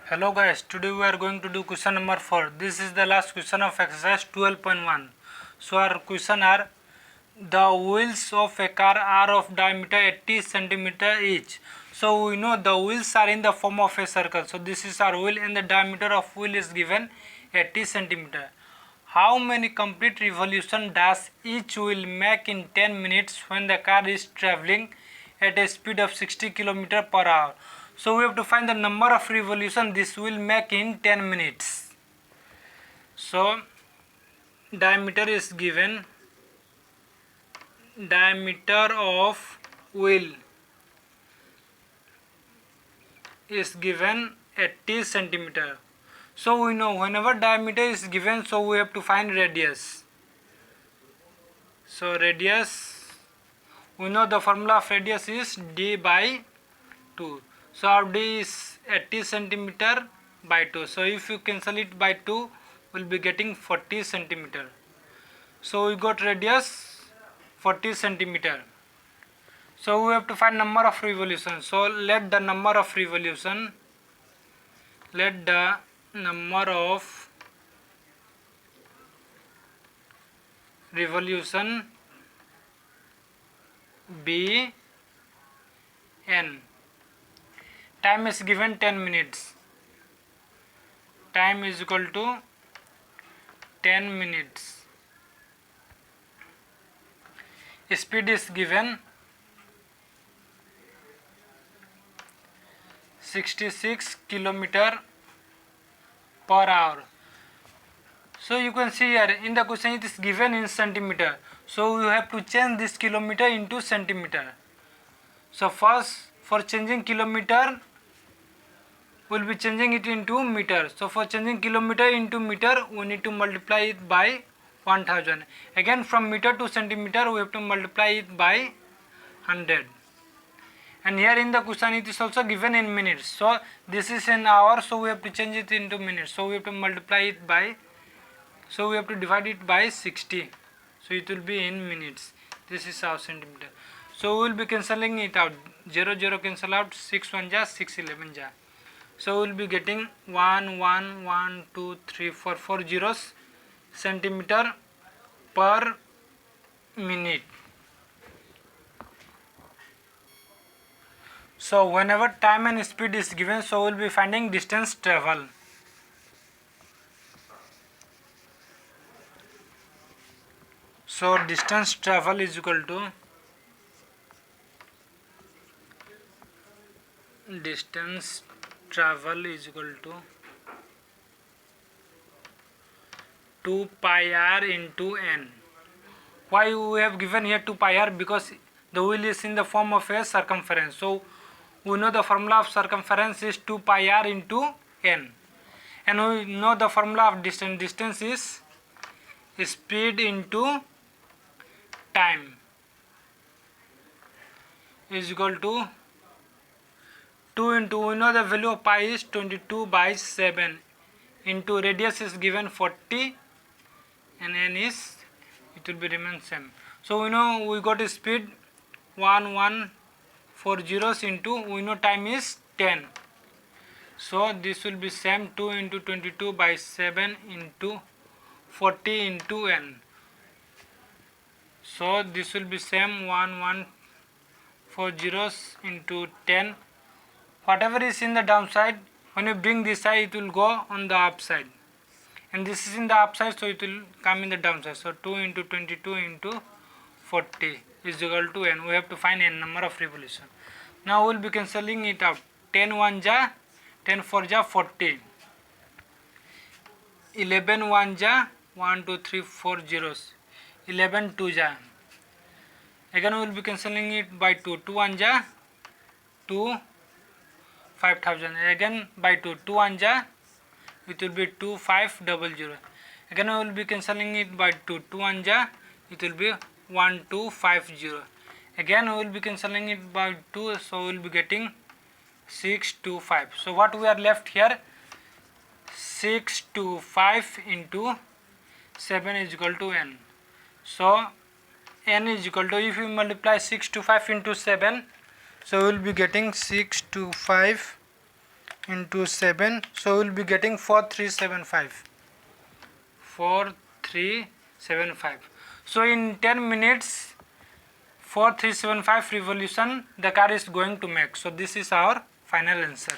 Hello guys, today we are going to do question number 4. This is the last question of exercise 12.1. So our question are, the wheels of a car are of diameter 80 cm each. So we know the wheels are in the form of a circle. So this is our wheel and the diameter of wheel is given 80 cm. How many complete revolution does each wheel make in 10 minutes when the car is traveling at a speed of 60 km per hour? So we have to find the number of revolution this will make in 10 minutes. So diameter is given, diameter of wheel is given 80 centimeter. So we know whenever diameter is given, so we have to find radius. So radius, we know the formula of radius is d by 2. So our d is 80 centimeter by 2. So if you cancel it by 2, we'll be getting 40 centimeter. So we got radius 40 centimeter. So we have to find number of revolution. So let the number of revolution be n. Time is given 10 minutes. Time is equal to 10 minutes. Speed is given 66 km per hour. So you can see here in the question it is given in centimeter. So you have to change this kilometer into centimeter. So first for changing kilometer, we will be changing it into meter. So for changing kilometer into meter, we need to multiply it by 1000. Again from meter to centimeter, we have to multiply it by 100. And here in the question it is also given in minutes. So this is an hour, so we have to change it into minutes. So we have to multiply it by, so we have to divide it by 60. So it will be in minutes. This is our centimeter. So we will be cancelling it out. 0 0 cancel out, 6 1 ja, 6 11 ja. So we will be getting 1 1 1 2 3 4 4 zeros centimeter per minute. So whenever time and speed is given, so we will be finding distance travel. So distance travel is equal to 2 pi r into n. Why we have given here 2 pi r? Because the wheel is in the form of a circumference. So we know the formula of circumference is 2 pi r into n. And we know the formula of distance. Distance is speed into time is equal to 2 into, we know the value of pi is 22 by 7 into radius is given 40 and n is, it will be remain same. So we know we got a speed 1140 into, we know time is 10. So this will be same 2 into 22 by 7 into 40 into n. So this will be same 1140 into 10. Whatever is in the downside, when you bring this side, it will go on the upside. And this is in the upside, so it will come in the downside. So 2 into 22 into 40 is equal to n. We have to find n number of revolution. Now we will be cancelling it out. 10 1 ja, 10 4 ja, 40. 11 1 ja, 1 2 3 4 zeros. 11 2 ja. Again we will be cancelling it by 2. 2 1 ja, 2 5000. Again by 2. 2 1 ja, it will be 2500. Again we will be cancelling it by 2. 2 1 ja, it will be 1250. Again we will be cancelling it by 2, so we will be getting 625. So what we are left here, 625 into 7 is equal to n. So n is equal to, if we multiply 625 into 7, so we will be getting 625 into 7, so we'll be getting 4375. 4375. So in 10 minutes 4375 revolution the car is going to make. So this is our final answer.